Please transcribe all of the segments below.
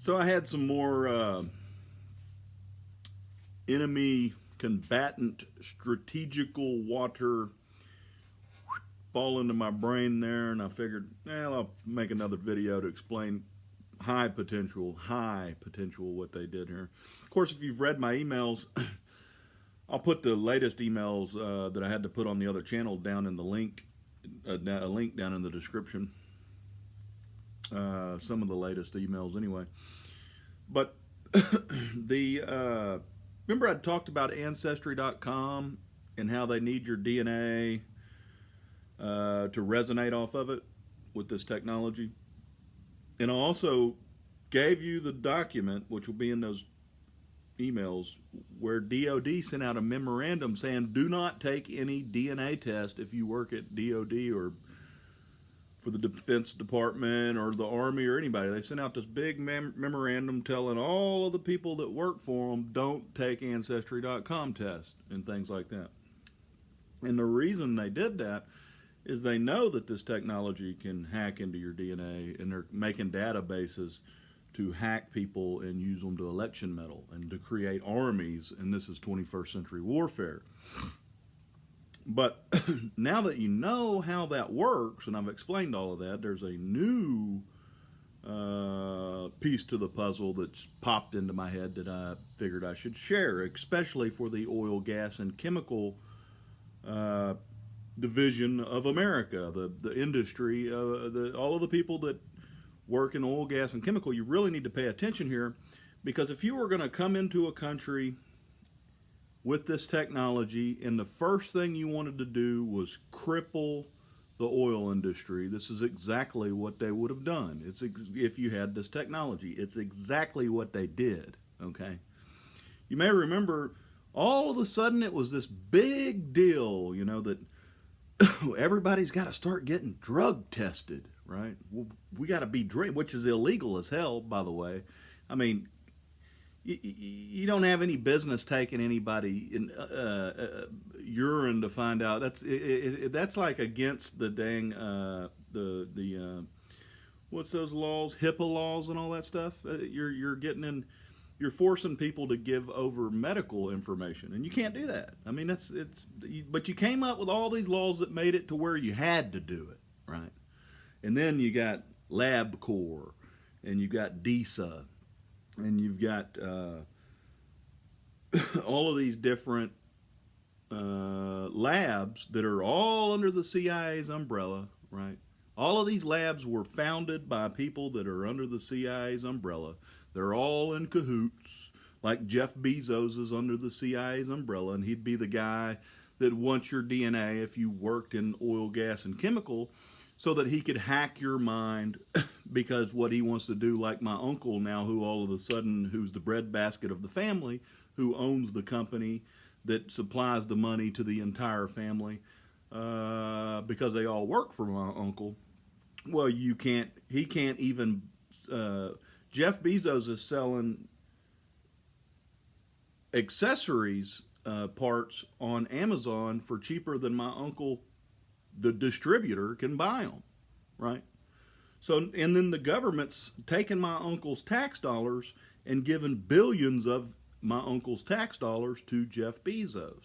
So I had some more enemy combatant strategical water fall into my brain there, and I figured, well, I'll make another video to explain high potential what they did here. Of course, if you've read my emails, I'll put the latest emails that I had to put on the other channel down in the link, a link down in the description. Some of the latest emails anyway. But remember I talked about Ancestry.com and how they need your DNA to resonate off of it with this technology. And I also gave you the document, which will be in those emails, where DOD sent out a memorandum saying do not take any DNA test if you work at DOD or for the Defense Department or the Army or anybody. They sent out this big memorandum telling all of the people that work for them, don't take Ancestry.com tests and things like that. And the reason they did that is they know that this technology can hack into your DNA, and they're making databases to hack people and use them to election meddle and to create armies, and this is 21st century warfare. But now that you know how that works, and I've explained all of that, there's a new piece to the puzzle that's popped into my head that I figured I should share, especially for the oil, gas, and chemical division of America, the industry, all of the people that work in oil, gas, and chemical. You really need to pay attention here, because if you were going to come into a country with this technology and the first thing you wanted to do was cripple the oil industry, this is exactly what they would have done. If you had this technology, it's exactly what they did, okay? You may remember all of a sudden it was this big deal, you know, that everybody's got to start getting drug tested, right? We got to be drink, which is illegal as hell, by the way. I mean, you don't have any business taking anybody in urine to find out. That's like against the dang what's those laws, HIPAA laws and all that stuff. You're forcing people to give over medical information, and you can't do that. I mean, but you came up with all these laws that made it to where you had to do it, right? And then you got LabCorp, and you got DISA, and you've got all of these different labs that are all under the CIA's umbrella, right? All of these labs were founded by people that are under the CIA's umbrella. They're all in cahoots, like Jeff Bezos is under the CIA's umbrella, and he'd be the guy that wants your DNA if you worked in oil, gas, and chemical, so that he could hack your mind, because what he wants to do, like my uncle now, who all of a sudden, who's the breadbasket of the family, who owns the company that supplies the money to the entire family, because they all work for my uncle. Well, he can't even, Jeff Bezos is selling accessories parts on Amazon for cheaper than my uncle, the distributor, can buy them, right? So, and then the government's taking my uncle's tax dollars and giving billions of my uncle's tax dollars to Jeff Bezos,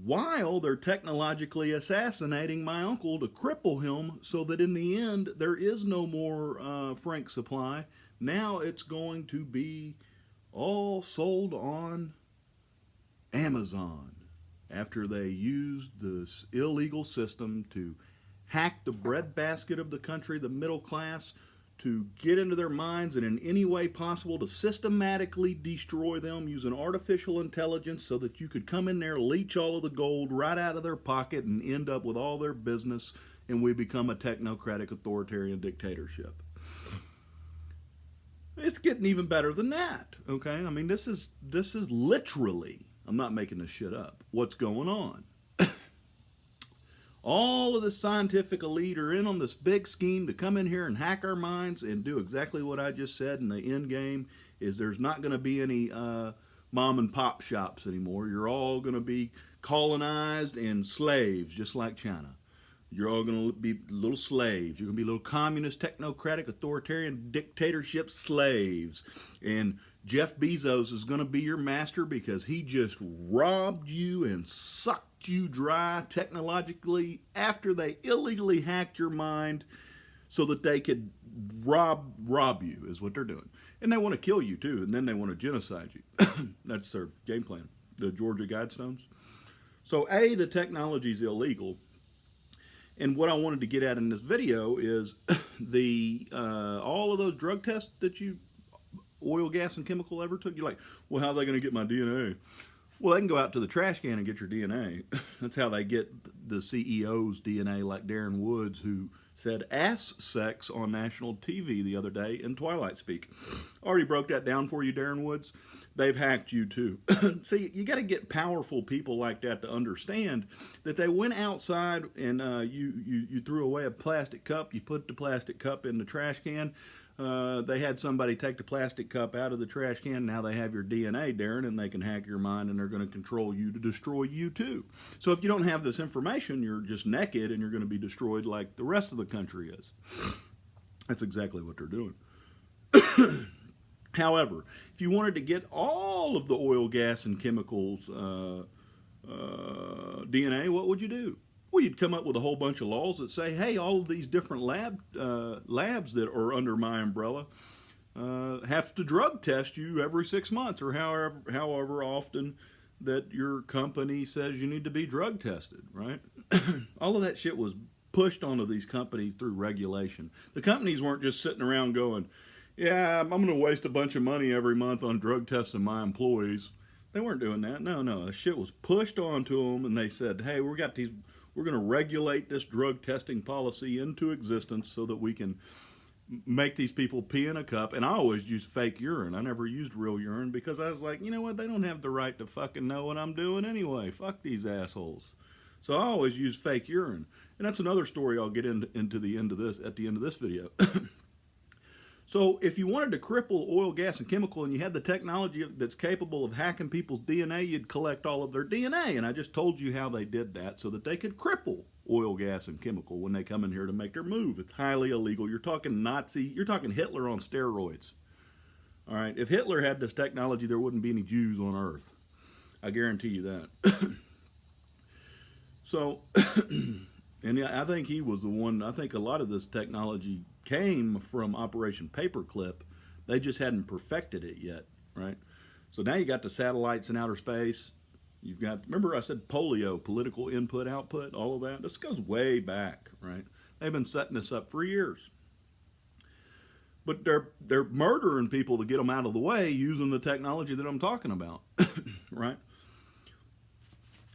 while they're technologically assassinating my uncle to cripple him, so that in the end there is no more frank supply. Now it's going to be all sold on Amazon, after they used this illegal system to hack the breadbasket of the country, the middle class, to get into their minds and in any way possible to systematically destroy them using artificial intelligence, so that you could come in there, leech all of the gold right out of their pocket, and end up with all their business, and we become a technocratic authoritarian dictatorship. It's getting even better than that, okay? I mean, this is literally, I'm not making this shit up, what's going on. All of the scientific elite are in on this big scheme to come in here and hack our minds and do exactly what I just said. And the end game is there's not going to be any mom and pop shops anymore. You're all going to be colonized and slaves, just like China. You're all going to be little slaves. You're going to be little communist, technocratic, authoritarian, dictatorship slaves. And Jeff Bezos is going to be your master because he just robbed you and sucked you dry technologically after they illegally hacked your mind so that they could rob you, is what they're doing. And they want to kill you too, and then they want to genocide you. That's their game plan, the Georgia Guidestones. So the technology is illegal. And what I wanted to get at in this video is all of those drug tests that you, oil, gas, and chemical ever took. You're like, well, how are they going to get my DNA? Well, they can go out to the trash can and get your DNA. That's how they get the CEO's DNA, like Darren Woods, who said ass sex on national TV the other day in Twilight Speak. Already broke that down for you, Darren Woods. They've hacked you too. See, you got to get powerful people like that to understand that they went outside and you threw away a plastic cup. You put the plastic cup in the trash can. They had somebody take the plastic cup out of the trash can. Now they have your DNA, Darren, and they can hack your mind, and they're going to control you to destroy you too. So if you don't have this information, you're just naked, and you're going to be destroyed like the rest of the country is. That's exactly what they're doing. However, if you wanted to get all of the oil, gas, and chemicals DNA, what would you do? Well, you'd come up with a whole bunch of laws that say, hey, all of these different labs that are under my umbrella have to drug test you every 6 months or however often that your company says you need to be drug tested, right? All of that shit was pushed onto these companies through regulation. The companies weren't just sitting around going, yeah, I'm going to waste a bunch of money every month on drug testing my employees. They weren't doing that. No, the shit was pushed onto them, and they said, hey, we're going to regulate this drug testing policy into existence so that we can make these people pee in a cup. And I always used fake urine. I never used real urine because I was like, you know what? They don't have the right to fucking know what I'm doing anyway. Fuck these assholes. So I always use fake urine. And that's another story I'll get into the end of this at the end of this video. So if you wanted to cripple oil, gas, and chemical, and you had the technology that's capable of hacking people's DNA, you'd collect all of their DNA. And I just told you how they did that so that they could cripple oil, gas, and chemical when they come in here to make their move. It's highly illegal. You're talking Nazi. You're talking Hitler on steroids. All right. If Hitler had this technology, there wouldn't be any Jews on Earth. I guarantee you that. So, and I think he was the one. I think a lot of this technology came from Operation Paperclip. They just hadn't perfected it yet, right? So now you got the satellites in outer space. You've got, remember I said polio, political input, output, all of that? This goes way back, right? They've been setting this up for years. But they're murdering people to get them out of the way using the technology that I'm talking about, right?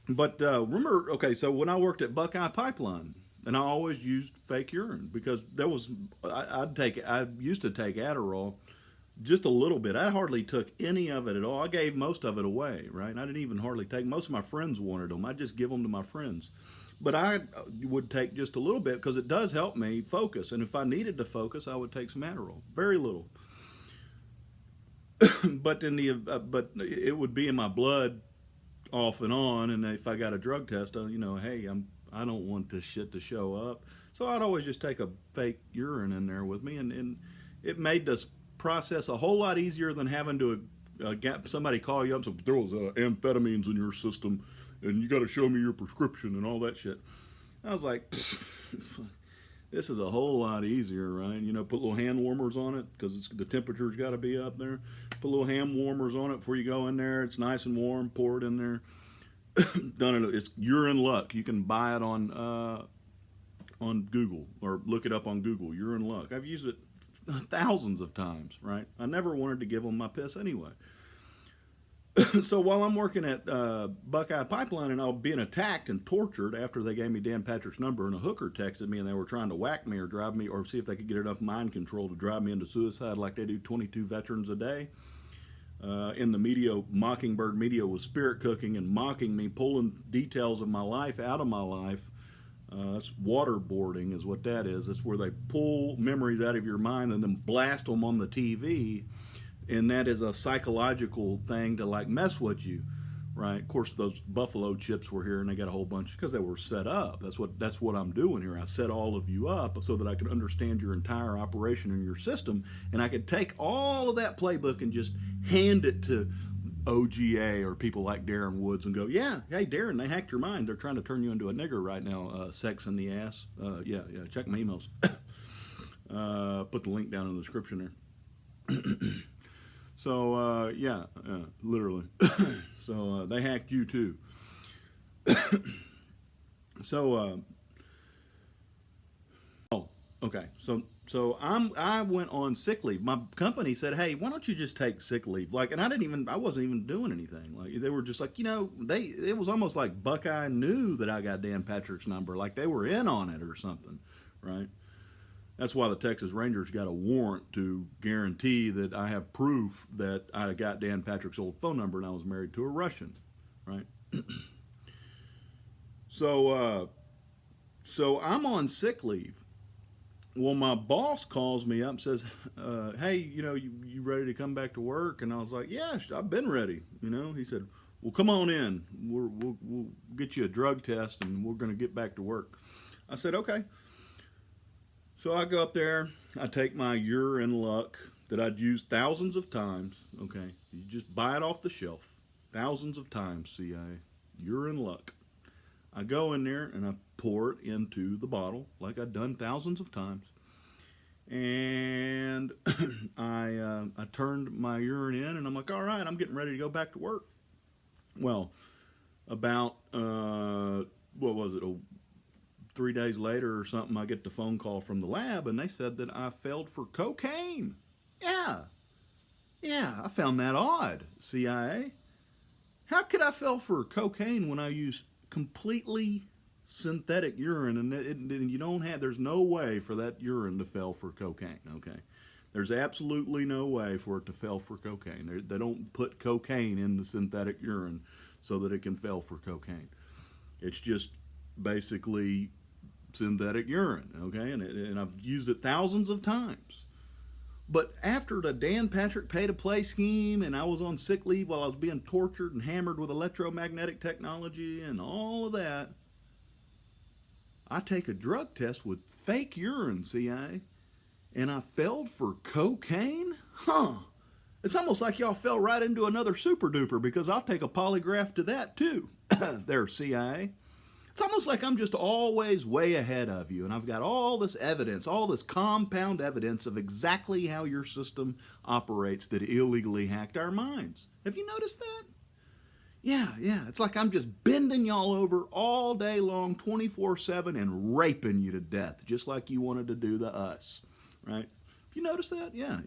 But remember, okay, so when I worked at Buckeye Pipeline, and I always used fake urine because there was, I used to take Adderall just a little bit. I hardly took any of it at all. I gave most of it away, right? I didn't even hardly take, most of my friends wanted them. I'd just give them to my friends. But I would take just a little bit because it does help me focus. And if I needed to focus, I would take some Adderall. Very little. But it would be in my blood off and on. And if I got a drug test, you know, hey, I don't want this shit to show up. So I'd always just take a fake urine in there with me. And it made this process a whole lot easier than having to get somebody call you up and say, there was amphetamines in your system and you got to show me your prescription and all that shit. I was like, this is a whole lot easier, right? You know, put little hand warmers on it because the temperature's got to be up there. Put little hand warmers on it before you go in there. It's nice and warm. Pour it in there. It's urine luck. You can buy it on Google or look it up on Google. Urine luck. I've used it thousands of times, right? I never wanted to give them my piss anyway. So while I'm working at Buckeye Pipeline and I was being attacked and tortured after they gave me Dan Patrick's number and a hooker texted me and they were trying to whack me or drive me or see if they could get enough mind control to drive me into suicide like they do 22 veterans a day. In the media, Mockingbird media was spirit cooking and mocking me, pulling details of my life out of my life. That's waterboarding is what that is. That's where they pull memories out of your mind and then blast them on the TV. And that is a psychological thing to like mess with you. right? Of course, those buffalo chips were here, and they got a whole bunch because they were set up. That's what I'm doing here. I set all of you up so that I could understand your entire operation and your system, and I could take all of that playbook and just hand it to OGA or people like Darren Woods and go, yeah, hey Darren, they hacked your mind. They're trying to turn you into a nigger right now. Sex in the ass. Yeah. Check my emails. Put the link down in the description there. So literally. So they hacked you too. So okay. So I went on sick leave. My company said, "Hey, why don't you just take sick leave?" Like, and I wasn't even doing anything. Like, they were just like, it was almost like Buckeye knew that I got Dan Patrick's number, like they were in on it or something, right? That's why the Texas Rangers got a warrant to guarantee that I have proof that I got Dan Patrick's old phone number and I was married to a Russian, right? So I'm on sick leave. Well, my boss calls me up and says, hey, you ready to come back to work? And I was like, yeah, I've been ready. He said, well, come on in. We'll get you a drug test and we're going to get back to work. I said, okay. So I go up there. I take my urine luck that I'd used thousands of times. Okay. You just buy it off the shelf. Thousands of times, CIA. Urine luck. I go in there and I pour it into the bottle like I'd done thousands of times. And I turned my urine in and I'm like, all right, I'm getting ready to go back to work. Well, about, 3 days later or something, I get the phone call from the lab and they said that I failed for cocaine. Yeah, I found that odd, CIA. How could I fail for cocaine when I use completely synthetic urine and you don't have, there's no way for that urine to fail for cocaine, okay? There's absolutely no way for it to fail for cocaine. They don't put cocaine in the synthetic urine so that it can fail for cocaine. It's just basically synthetic urine, okay? And I've used it thousands of times. But after the Dan Patrick pay-to-play scheme and I was on sick leave while I was being tortured and hammered with electromagnetic technology and all of that, I take a drug test with fake urine, CIA, and I failed for cocaine? Huh. It's almost like y'all fell right into another super duper because I'll take a polygraph to that too. There, CIA. It's almost like I'm just always way ahead of you, and I've got all this evidence, all this compound evidence of exactly how your system operates that illegally hacked our minds. Have you noticed that? Yeah. It's like I'm just bending y'all over all day long, 24/7, and raping you to death, just like you wanted to do to us, right? You notice that? Yeah.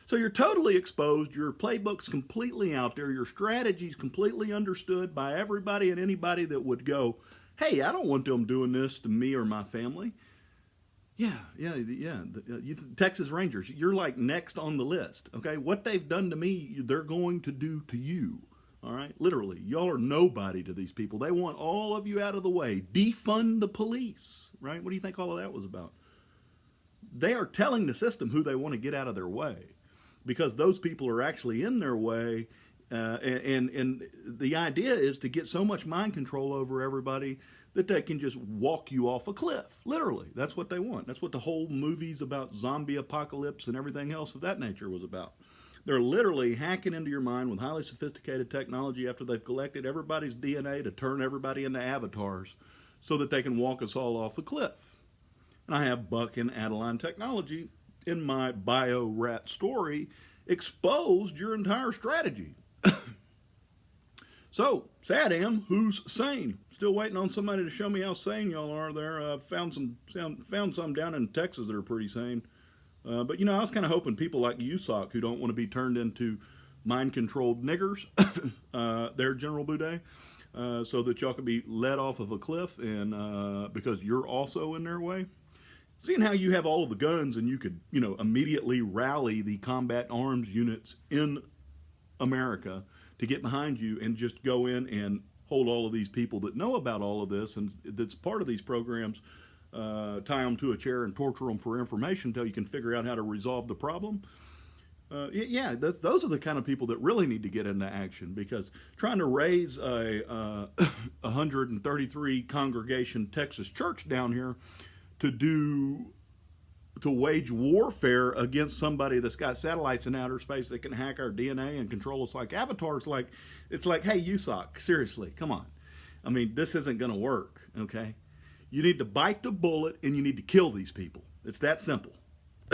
So you're totally exposed. Your playbook's completely out there. Your strategy's completely understood by everybody and anybody that would go, hey, I don't want them doing this to me or my family. Yeah. Texas Rangers, you're like next on the list, okay? What they've done to me, they're going to do to you, all right? Literally, y'all are nobody to these people. They want all of you out of the way. Defund the police, right? What do you think all of that was about? They are telling the system who they want to get out of their way because those people are actually in their way. And the idea is to get so much mind control over everybody that they can just walk you off a cliff. Literally, that's what they want. That's what the whole movies about zombie apocalypse and everything else of that nature was about. They're literally hacking into your mind with highly sophisticated technology after they've collected everybody's DNA to turn everybody into avatars so that they can walk us all off a cliff. And I have Buck and Adeline technology in my bio rat story exposed your entire strategy. So, Saddam, who's sane? Still waiting on somebody to show me how sane y'all are there. Found some down in Texas that are pretty sane. But, I was kind of hoping people like USOC who don't want to be turned into mind-controlled niggers, their General Boudet, so that y'all could be let off of a cliff and because you're also in their way. Seeing how you have all of the guns and you could, immediately rally the combat arms units in America to get behind you and just go in and hold all of these people that know about all of this and that's part of these programs, tie them to a chair and torture them for information until you can figure out how to resolve the problem. Yeah, those are the kind of people that really need to get into action, because trying to raise a 133 congregation Texas church down here to wage warfare against somebody that's got satellites in outer space that can hack our DNA and control us like avatars, it's like, hey, USOC, seriously, come on. I mean, this isn't going to work, okay? You need to bite the bullet and you need to kill these people. It's that simple.